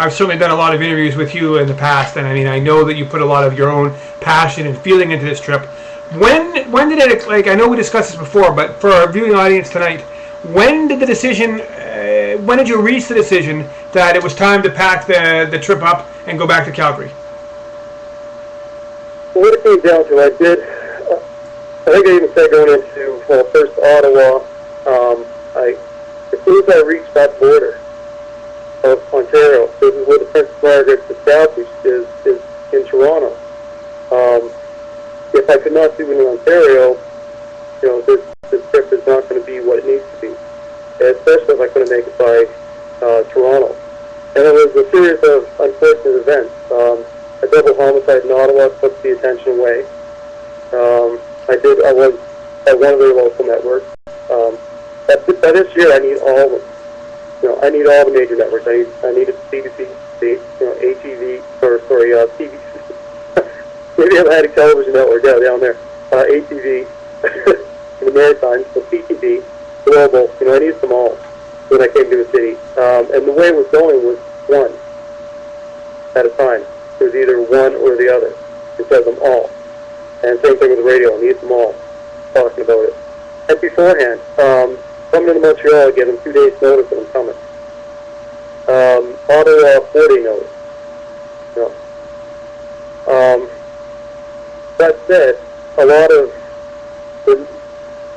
I've certainly done a lot of interviews with you in the past, and I mean, I know that you put a lot of your own passion and feeling into this trip. When did it, like, I know we discussed this before, but for our viewing audience tonight, when did the decision, when did you reach the decision that it was time to pack the trip up and go back to Calgary? Well, what it came down to, I think I even said going into, well, first Ottawa, as soon as I reached that border of Ontario, this is where the Princess Margaret's established, is in Toronto. If I could not do it in Ontario, this trip is not going to be what it needs to be, especially if I couldn't make it by Toronto. And it was a series of unfortunate events. A double homicide in Ottawa took the attention away. I was at one of their local networks. But this year, I need all of them. I need all the major networks. I needed CBC, ATV, TV. Maybe Atlantic Television Network, down there. ATV, in the Maritimes, so PTV, Global. I needed them all when I came to the city. And the way it was going was one at a time. It was either one or the other. Instead of them all. And same thing with the radio. I needed them all talking about it. And beforehand, coming into Montreal, I give them 2 days notice that I'm coming. Ottawa, 4-day notice. That said, a lot of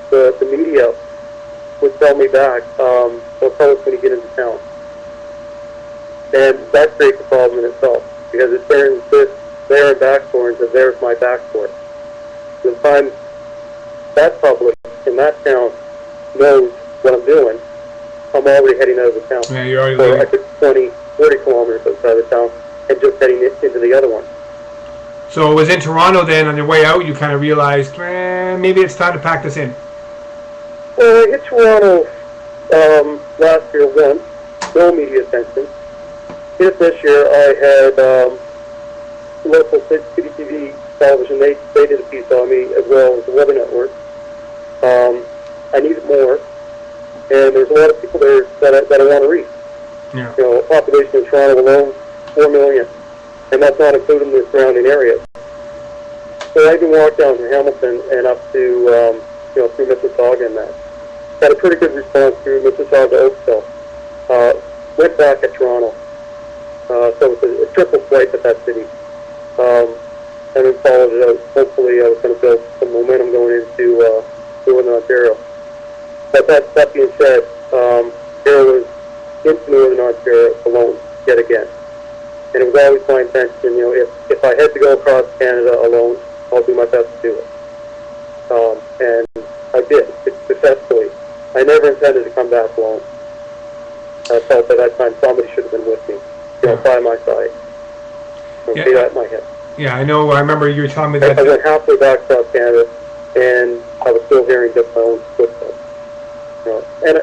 the media would tell me back, they'll tell us when you get into town. And that creates a problem in itself, because it turns this there and backdoor into there's my backdoor. The time that public in that town knows what I'm doing, I'm already heading out of the town. Yeah, you're already so leaving. I took 20, 40 kilometers outside of the town and just heading into the other one. So it was in Toronto then, on your way out, you kind of realized, maybe it's time to pack this in. Well, I hit Toronto last year once, no media attention. Hit it this year, I had local City TV television, they did a piece on me as well as the Weather Network. I needed more, and there's a lot of people there that I want to reach. Yeah. Population in Toronto alone, 4 million, and that's not including the surrounding areas. So I can walk down to Hamilton and up to, through Mississauga and that. Had a pretty good response through Mississauga Oakville. Went back at Toronto. So it's a triple flight at that city. And then followed it out. Hopefully I was going to build some momentum going into Northern Ontario. But that being said, there was into Northern Ontario alone yet again. And it was always my intention, if I had to go across Canada alone, I'll do my best to do it. And I did, successfully. I never intended to come back alone. I felt at that time somebody should have been with me, by my side. See that in my head. Yeah, I know. I remember you were telling me that. I went halfway back across Canada, and I was still hearing just my own footsteps. And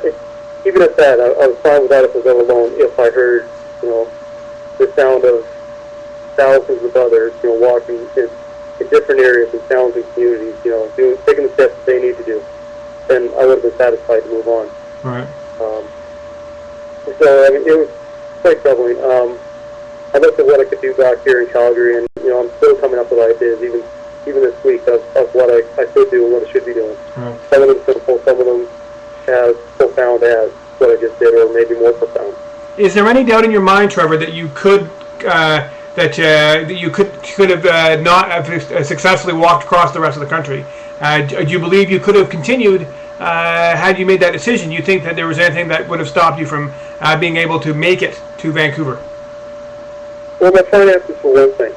even at that, I was fine with that if I was out alone. If I heard, the sound of thousands of others, walking in different areas and towns and communities, taking the steps that they need to do, then I would have been satisfied to move on. Right. So, I mean, it was quite troubling. I looked at what I could do back here in Calgary, and, I'm still coming up with ideas, even this week, of what I could do and what I should be doing. Right. Some of them simple, some of them as profound as what I just did, or maybe more profound. Is there any doubt in your mind, Trevor, that you could that you could have not have successfully walked across the rest of the country? Do you believe you could have continued had you made that decision? You think that there was anything that would have stopped you from being able to make it to Vancouver? Well, my finances for one thing.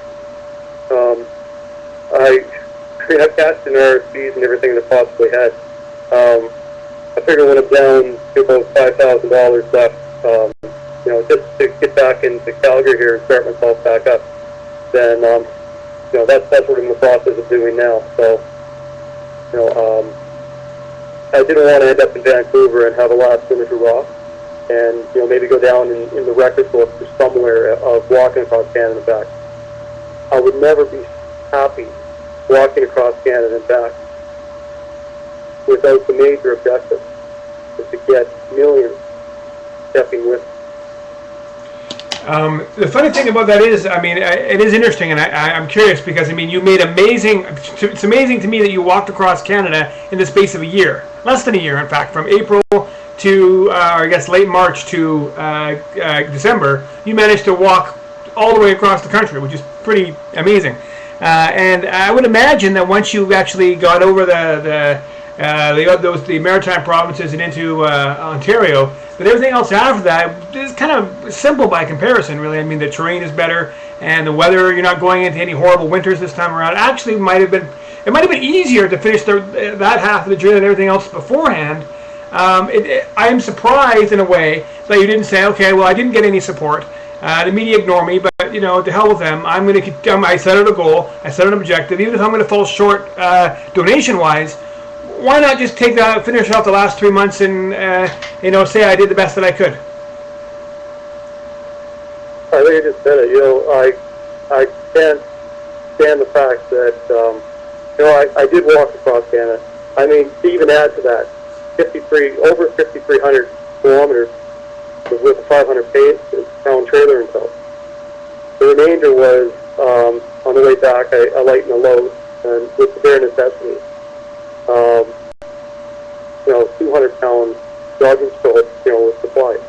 I cashed in RSPs and everything that I possibly had. I figured when I'm down to about $5,000 left, just to get back into Calgary here and start myself back up, then, that's what I'm in the process of doing now. So, I didn't want to end up in Vancouver and have a last minute hurrah, and, maybe go down in the record book or somewhere of walking across Canada and back. I would never be happy walking across Canada and back without the major objective is to get millions stepping with. The funny thing about that is, I mean, it is interesting, and I'm curious because, I mean, you made amazing. It's amazing to me that you walked across Canada in the space of a year, less than a year, in fact, from April to, I guess, late March to December. You managed to walk all the way across the country, which is pretty amazing. And I would imagine that once you actually got over the maritime provinces and into Ontario, but everything else after that is kind of simple by comparison, really. I mean, the terrain is better, and the weather, you're not going into any horrible winters this time around. Actually, it might have been easier to finish that half of the journey than everything else beforehand. I am surprised in a way that you didn't say, okay, well, I didn't get any support. The media ignore me, but to hell with them. I'm going to. I set out a goal. I set out an objective. Even if I'm going to fall short donation-wise, why not just finish off the last 3 months and say I did the best that I could? I think you just said it. I can't stand the fact that I did walk across Canada. I mean, to even add to that, over 5,300 kilometers was with a 500-pound trailer and tow. The remainder was on the way back. I lightened the load, and with the bare necessities. 200-pound jogging stroller, with supplies.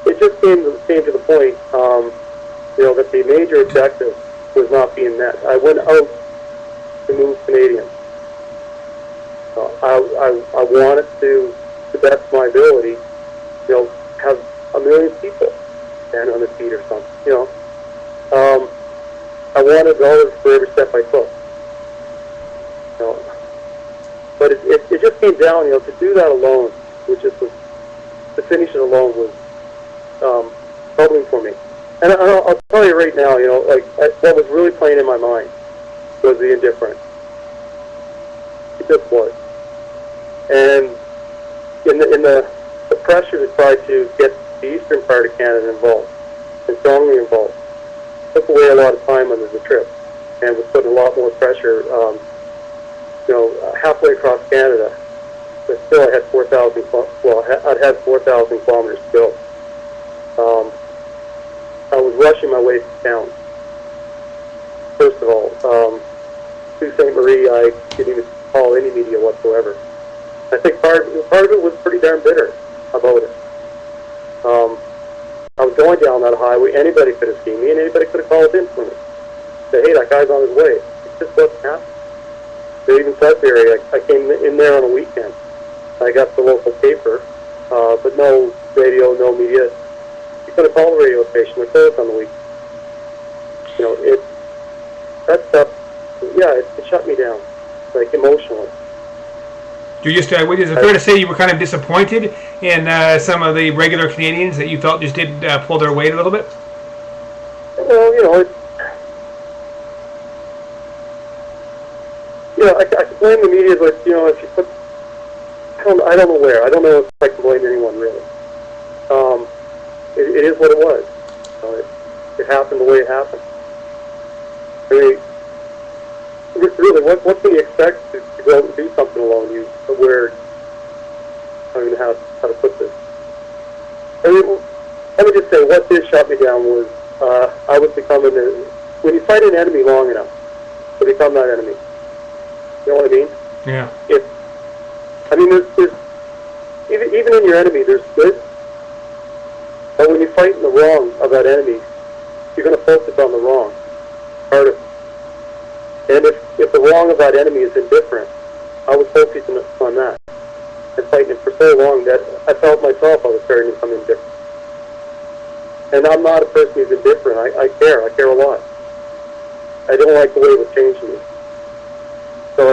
It just came to the point, that the major objective was not being met. I went out to move Canadians. I wanted to the best of my ability, have 1 million people stand on their feet or something, I wanted dollars for every step I took. But it just came down, to do that alone, to finish it alone was troubling for me. And I'll tell you right now, what was really playing in my mind was the indifference. It just was. And in the pressure to try to get the eastern part of Canada involved, and strongly involved, took away a lot of time on the trip, and was putting a lot more pressure, halfway across Canada. But still, I had 4,000. Well, I'd had 4,000 kilometers to go. I was rushing my way to town. First of all, to St. Marie, I didn't even call any media whatsoever. I think part of it was pretty darn bitter about it. I was going down that highway. Anybody could have seen me, and anybody could have called in for me. Say, hey, that guy's on his way. It just wasn't happening. They even said there, I came in there on a weekend. I got the local paper, but no radio, no media. You couldn't call the radio station. They're closed on the weekend. That stuff, it shut me down, emotionally. Is it fair to say you were kind of disappointed in some of the regular Canadians that you felt just did pull their weight a little bit? Well, I can blame the media, but if you put, I don't know where. I don't know if I can blame anyone really. It is what it was. It happened the way it happened. I mean, really, what can you expect to go out and do something alone? I don't even know how to put this. I mean, let me just say, what did shut me down was I was becoming when you fight an enemy long enough to become that enemy. You know what I mean? Yeah. There's even in your enemy, there's good. But when you're fighting the wrong of that enemy, you're going to focus on the wrong part of it. And if the wrong of that enemy is indifferent, I was focusing on that and fighting it for so long that I felt myself I was starting to become indifferent. And I'm not a person who's indifferent. I care a lot. I don't like the way it was changing me.